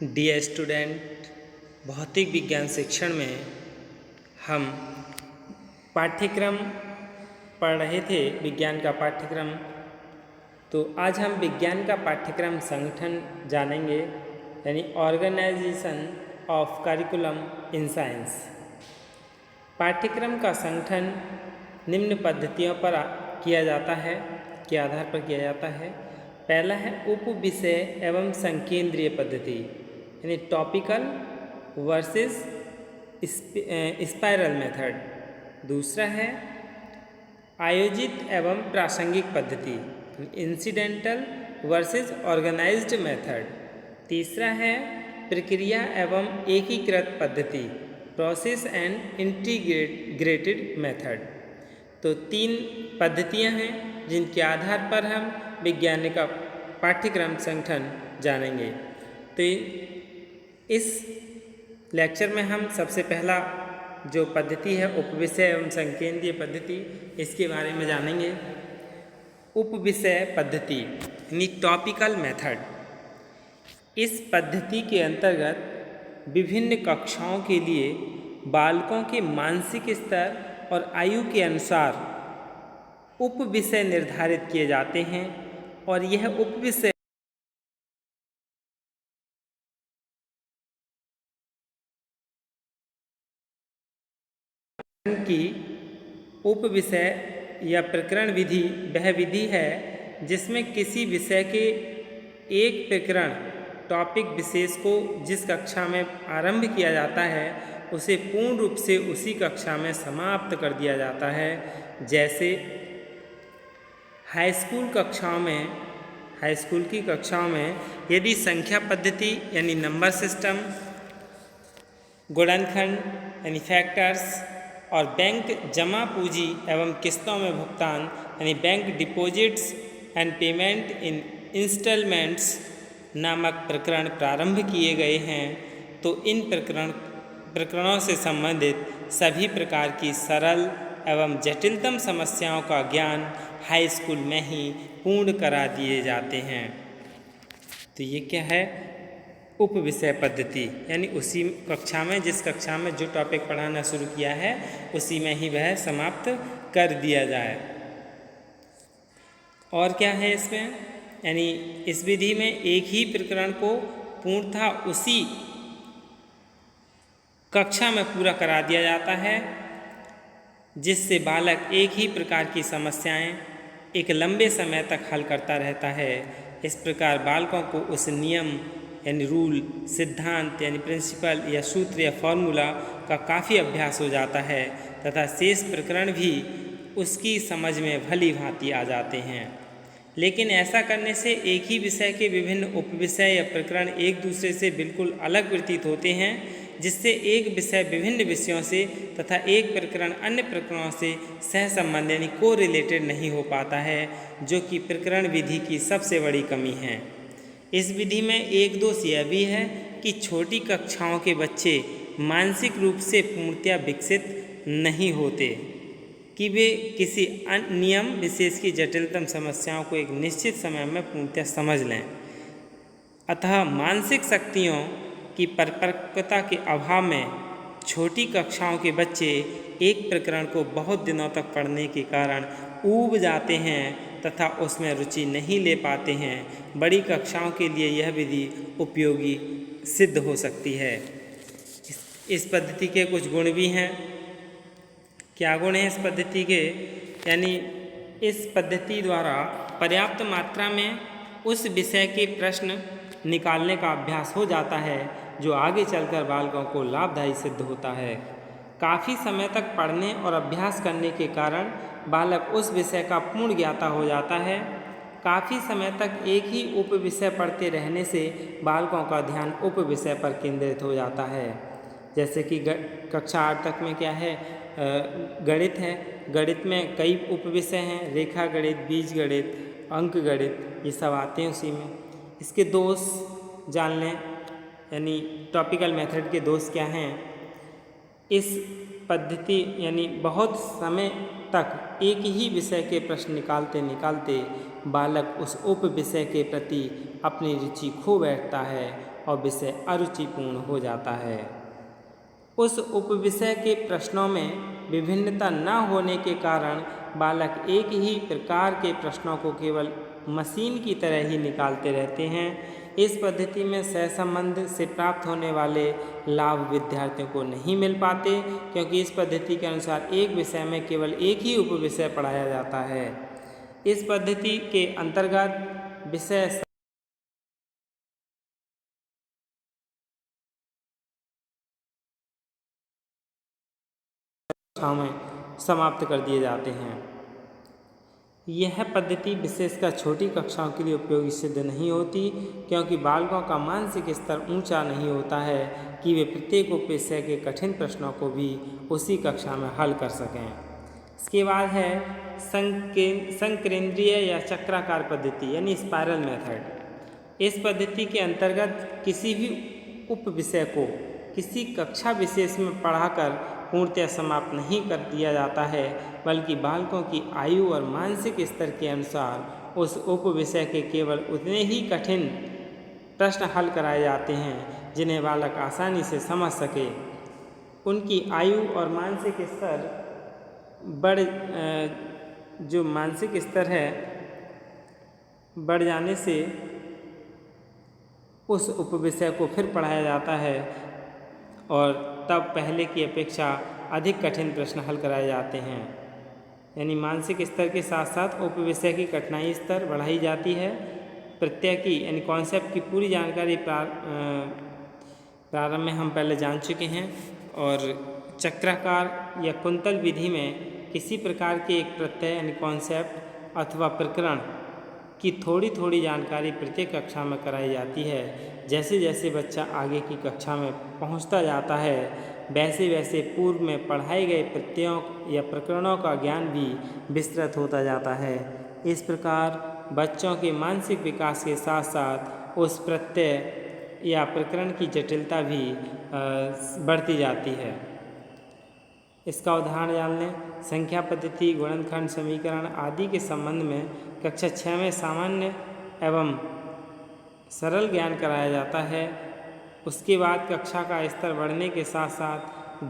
Dear student, भौतिक विज्ञान शिक्षण में हम पाठ्यक्रम पढ़ रहे थे, विज्ञान का पाठ्यक्रम। तो आज हम विज्ञान का पाठ्यक्रम संगठन जानेंगे, यानी organisation of curriculum in science. पाठ्यक्रम का संगठन निम्न पद्धतियों पर किया जाता है, के आधार पर किया जाता है। पहला है उप विषय एवं संकेंद्रीय पद्धति, यानी टॉपिकल वर्सेस स्पाइरल मेथड। दूसरा है आयोजित एवं प्रासंगिक पद्धति, इंसिडेंटल वर्सेस ऑर्गेनाइज्ड मेथड। तीसरा है प्रक्रिया एवं एकीकृत पद्धति, प्रोसेस एंड इंटीग्रेटेड मेथड। तो तीन पद्धतियां हैं जिनके आधार पर हम विज्ञान का पाठ्यक्रम संगठन जानेंगे। तो इस लेक्चर में हम सबसे पहला जो पद्धति है उपविषय एवं संकेंद्रीय पद्धति, इसके बारे में जानेंगे। उपविषय पद्धति यानी टॉपिकल मेथड। इस पद्धति के अंतर्गत विभिन्न कक्षाओं के लिए बालकों के मानसिक स्तर और आयु के अनुसार उपविषय निर्धारित किए जाते हैं और यह उपविषय की उपविषय या प्रकरण विधि वह विधि है जिसमें किसी विषय के एक प्रकरण टॉपिक विशेष को जिस कक्षा में आरंभ किया जाता है उसे पूर्ण रूप से उसी कक्षा में समाप्त कर दिया जाता है। जैसे हाई स्कूल की कक्षाओं में यदि संख्या पद्धति यानी नंबर सिस्टम, गुणनखंड यानी फैक्टर्स और बैंक जमा पूंजी एवं किस्तों में भुगतान यानी bank deposits and payment in instalments नामक प्रकरण प्रारंभ किए गए हैं, तो इन प्रकरणों से संबंधित सभी प्रकार की सरल एवं जटिलतम समस्याओं का ज्ञान हाई स्कूल में ही पूर्ण करा दिए जाते हैं। तो ये क्या है? उप विषय पद्धति, यानी उसी कक्षा में जिस कक्षा में जो टॉपिक पढ़ाना शुरू किया है उसी में ही वह समाप्त कर दिया जाए। और क्या है इसमें? यानी इस विधि में एक ही प्रकरण को पूर्णतः उसी कक्षा में पूरा करा दिया जाता है, जिससे बालक एक ही प्रकार की समस्याएं एक लंबे समय तक हल करता रहता है। इस प्रकार बालकों को उस नियम यानी रूल, सिद्धांत यानी प्रिंसिपल या सूत्र या फॉर्मूला का काफ़ी अभ्यास हो जाता है तथा शेष प्रकरण भी उसकी समझ में भली भांति आ जाते हैं। लेकिन ऐसा करने से एक ही विषय के विभिन्न उपविषय या प्रकरण एक दूसरे से बिल्कुल अलग प्रतीत होते हैं, जिससे एक विषय विभिन्न विषयों से तथा एक प्रकरण अन्य प्रकरणों से सहसंबंध यानी को रिलेटेड नहीं हो पाता है, जो कि प्रकरण विधि की सबसे बड़ी कमी है। इस विधि में एक दोष यह भी है कि छोटी कक्षाओं के बच्चे मानसिक रूप से पूर्णतया विकसित नहीं होते कि वे किसी नियम विशेष की जटिलतम समस्याओं को एक निश्चित समय में पूर्णतया समझ लें। अतः मानसिक शक्तियों की परिपक्वता के अभाव में छोटी कक्षाओं के बच्चे एक प्रकरण को बहुत दिनों तक पढ़ने के कारण ऊब जाते हैं तथा उसमें रुचि नहीं ले पाते हैं। बड़ी कक्षाओं के लिए यह विधि उपयोगी सिद्ध हो सकती है। इस पद्धति के कुछ गुण भी हैं। क्या गुण हैं इस पद्धति के? यानी इस पद्धति द्वारा पर्याप्त मात्रा में उस विषय के प्रश्न निकालने का अभ्यास हो जाता है जो आगे चलकर बालकों को लाभदायी सिद्ध होता है। काफ़ी समय तक पढ़ने और अभ्यास करने के कारण बालक उस विषय का पूर्ण ज्ञाता हो जाता है। काफ़ी समय तक एक ही उप विषय पढ़ते रहने से बालकों का ध्यान उप विषय पर केंद्रित हो जाता है। जैसे कि कक्षा 8 तक में क्या है? गणित है। गणित में कई उप विषय हैं, रेखा गणित, बीज गणित, अंक गणित, ये सब आते हैं उसी में। इसके दोष जान लें, यानी टॉपिकल मेथड के दोष क्या हैं। इस पद्धति यानी बहुत समय तक एक ही विषय के प्रश्न निकालते बालक उस उप विषय के प्रति अपनी रुचि खो बैठता है और विषय अरुचिपूर्ण हो जाता है। उस उपविषय के प्रश्नों में विभिन्नता न होने के कारण बालक एक ही प्रकार के प्रश्नों को केवल मशीन की तरह ही निकालते रहते हैं। इस पद्धति में सहसंबंध से प्राप्त होने वाले लाभ विद्यार्थियों को नहीं मिल पाते, क्योंकि इस पद्धति के अनुसार एक विषय में केवल एक ही उपविषय पढ़ाया जाता है। इस पद्धति के अंतर्गत विषय में समाप्त कर दिए जाते हैं। यह पद्धति विशेषकर छोटी कक्षाओं के लिए उपयोगी सिद्ध नहीं होती, क्योंकि बालकों का मानसिक स्तर ऊंचा नहीं होता है कि वे प्रत्येक उपविषय के कठिन प्रश्नों को भी उसी कक्षा में हल कर सकें। इसके बाद है संकेंद्रीय या चक्राकार पद्धति यानी स्पाइरल मेथड। इस पद्धति के अंतर्गत किसी भी उपविषय को किसी कक्षा विशेष में पढ़ाकर पूर्णतः समाप्त नहीं कर दिया जाता है, बल्कि बालकों की आयु और मानसिक स्तर के अनुसार उस उपविषय के केवल उतने ही कठिन प्रश्न हल कराए जाते हैं जिन्हें बालक आसानी से समझ सके। उनकी आयु और मानसिक स्तर जो मानसिक स्तर है बढ़ जाने से उस उपविषय को फिर पढ़ाया जाता है और तब पहले की अपेक्षा अधिक कठिन प्रश्न हल कराए जाते हैं। यानी मानसिक स्तर के साथ साथ उपविषय की कठिनाई स्तर बढ़ाई जाती है। प्रत्यय की यानी कॉन्सेप्ट की पूरी जानकारी प्रारंभ में हम पहले जान चुके हैं। और चक्राकार या कुंतल विधि में किसी प्रकार के एक प्रत्यय यानी कॉन्सेप्ट अथवा प्रकरण की थोड़ी थोड़ी जानकारी प्रत्येक कक्षा में कराई जाती है। जैसे जैसे बच्चा आगे की कक्षा में पहुंचता जाता है, वैसे वैसे पूर्व में पढ़ाए गए प्रत्ययों या प्रकरणों का ज्ञान भी विस्तृत होता जाता है। इस प्रकार बच्चों के मानसिक विकास के साथ साथ उस प्रत्यय या प्रकरण की जटिलता भी बढ़ती जाती है। इसका उदाहरण जान लें। संख्या पद्धति, गुणनखंड, समीकरण आदि के संबंध में कक्षा 6 में सामान्य एवं सरल ज्ञान कराया जाता है। उसके बाद कक्षा का स्तर बढ़ने के साथ साथ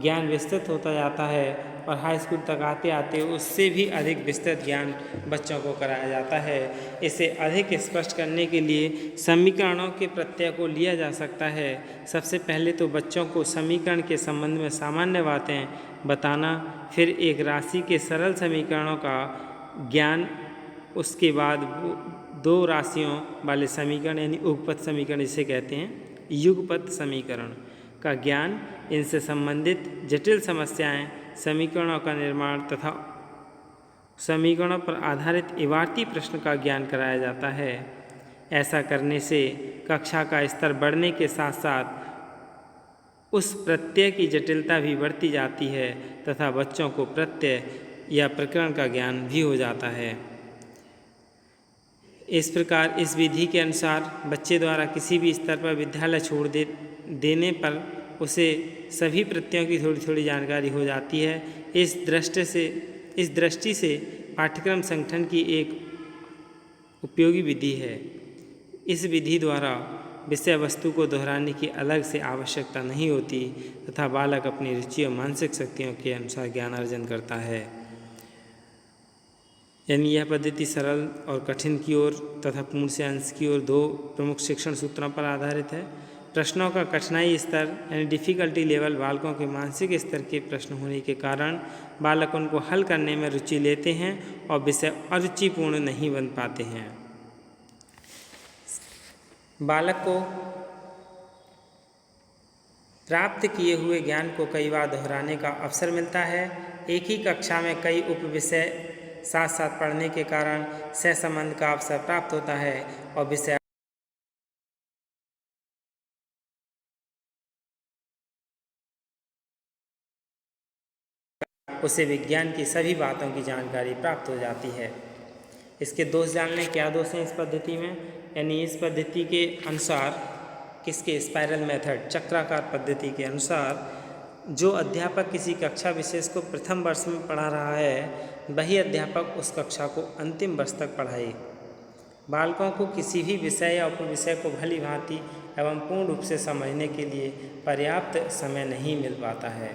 ज्ञान विस्तृत होता जाता है और हाई स्कूल तक आते आते उससे भी अधिक विस्तृत ज्ञान बच्चों को कराया जाता है। इसे अधिक स्पष्ट करने के लिए समीकरणों के प्रत्यय को लिया जा सकता है। सबसे पहले तो बच्चों को समीकरण के संबंध में सामान्य बातें बताना, फिर एक राशि के सरल समीकरणों का ज्ञान, उसके बाद दो राशियों वाले समीकरण यानी उगपथ समीकरण जिसे कहते हैं, युगपथ समीकरण का ज्ञान, इनसे संबंधित जटिल समस्याएं, समीकरणों का निर्माण तथा समीकरणों पर आधारित इबारती प्रश्न का ज्ञान कराया जाता है। ऐसा करने से कक्षा का स्तर बढ़ने के साथ साथ उस प्रत्यय की जटिलता भी बढ़ती जाती है तथा बच्चों को प्रत्यय या प्रकरण का ज्ञान भी हो जाता है। इस प्रकार इस विधि के अनुसार बच्चे द्वारा किसी भी स्तर पर विद्यालय छोड़ देने पर उसे सभी प्रत्ययों की थोड़ी थोड़ी जानकारी हो जाती है। इस दृष्टि से पाठ्यक्रम संगठन की एक उपयोगी विधि है। इस विधि द्वारा विषय वस्तु को दोहराने की अलग से आवश्यकता नहीं होती तथा बालक अपनी रुचि और मानसिक शक्तियों के अनुसार ज्ञान अर्जन करता है। यानी यह पद्धति सरल और कठिन की ओर तथा पूर्ण से अंश की ओर दो प्रमुख शिक्षण सूत्रों पर आधारित है। प्रश्नों का कठिनाई स्तर यानी डिफ़िकल्टी लेवल बालकों के मानसिक स्तर के प्रश्न होने के कारण बालक उनको हल करने में रुचि लेते हैं और विषय अरुचिपूर्ण नहीं बन पाते हैं। बालक को प्राप्त किए हुए ज्ञान को कई बार दोहराने का अवसर मिलता है। एक ही कक्षा में कई उपविषय साथ साथ पढ़ने के कारण सहसंबंध का अवसर प्राप्त होता है और विषय उसे विज्ञान की सभी बातों की जानकारी प्राप्त हो जाती है। इसके दोष जान लें। क्या दोष हैं इस पद्धति में? यानी इस पद्धति के अनुसार किसके स्पाइरल मेथड चक्राकार पद्धति के अनुसार जो अध्यापक किसी कक्षा विशेष को प्रथम वर्ष में पढ़ा रहा है वही अध्यापक उस कक्षा को अंतिम वर्ष तक पढ़ाए। बालकों को किसी भी विषय या उपविषय को भली भांति एवं पूर्ण रूप से समझने के लिए पर्याप्त समय नहीं मिल पाता है।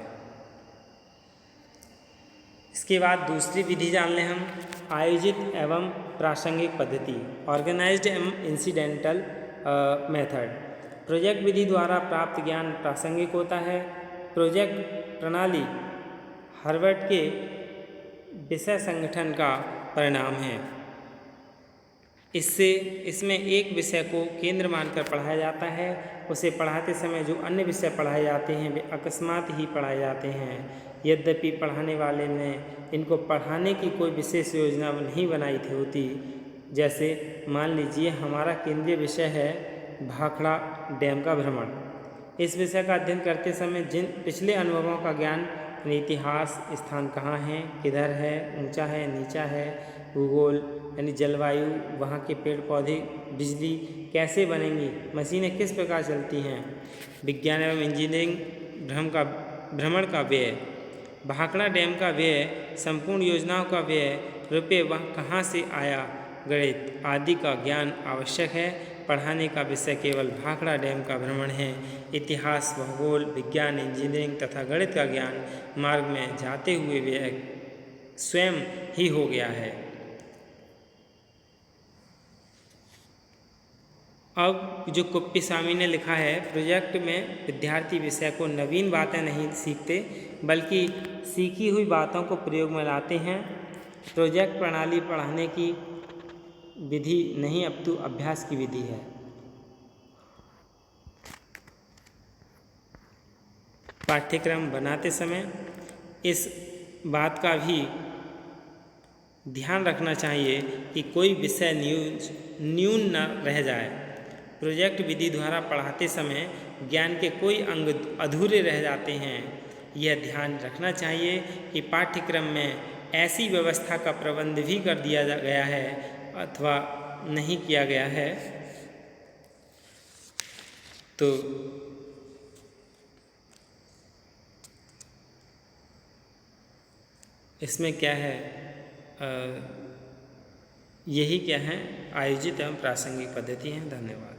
इसके बाद दूसरी विधि जान लें हम, आयोजित एवं प्रासंगिक पद्धति, ऑर्गेनाइज्ड एवं इंसिडेंटल मेथड। प्रोजेक्ट विधि द्वारा प्राप्त ज्ञान प्रासंगिक होता है। प्रोजेक्ट प्रणाली हार्वर्ड के विषय संगठन का परिणाम है। इसमें एक विषय को केंद्र मानकर पढ़ाया जाता है। उसे पढ़ाते समय जो अन्य विषय पढ़ाए जाते हैं वे अकस्मात ही पढ़ाए जाते हैं। यद्यपि पढ़ाने वाले ने इनको पढ़ाने की कोई विशेष योजना नहीं बनाई थी होती। जैसे मान लीजिए हमारा केंद्रीय विषय है भाखड़ा डैम का भ्रमण। इस विषय का अध्ययन करते समय जिन पिछले अनुभवों का ज्ञान, इतिहास, स्थान कहाँ है, किधर है, ऊंचा है, नीचा है, भूगोल यानी जलवायु, वहाँ के पेड़ पौधे, बिजली कैसे बनेंगी, मशीनें किस प्रकार चलती हैं, विज्ञान एवं इंजीनियरिंग भ्रमण का व्यय, भाखड़ा डैम का व्यय, संपूर्ण योजनाओं का व्यय, रुपये वह कहाँ से आया, गणित आदि का ज्ञान आवश्यक है। पढ़ाने का विषय केवल भाखड़ा डैम का भ्रमण है। इतिहास, भूगोल, विज्ञान, इंजीनियरिंग तथा गणित का ज्ञान मार्ग में जाते हुए व्यय स्वयं ही हो गया है। अब जो कुप्पीस्वामी ने लिखा है, प्रोजेक्ट में विद्यार्थी विषय को नवीन बातें नहीं सीखते बल्कि सीखी हुई बातों को प्रयोग में लाते हैं। प्रोजेक्ट प्रणाली पढ़ाने की विधि नहीं अपितु अभ्यास की विधि है। पाठ्यक्रम बनाते समय इस बात का भी ध्यान रखना चाहिए कि कोई विषय न्यून न रह जाए। प्रोजेक्ट विधि द्वारा पढ़ाते समय ज्ञान के कोई अंग अधूरे रह जाते हैं। यह ध्यान रखना चाहिए कि पाठ्यक्रम में ऐसी व्यवस्था का प्रबंध भी कर दिया गया है अथवा नहीं किया गया है तो इसमें क्या है, यही क्या है, आयोजित एवं प्रासंगिक पद्धति हैं। धन्यवाद।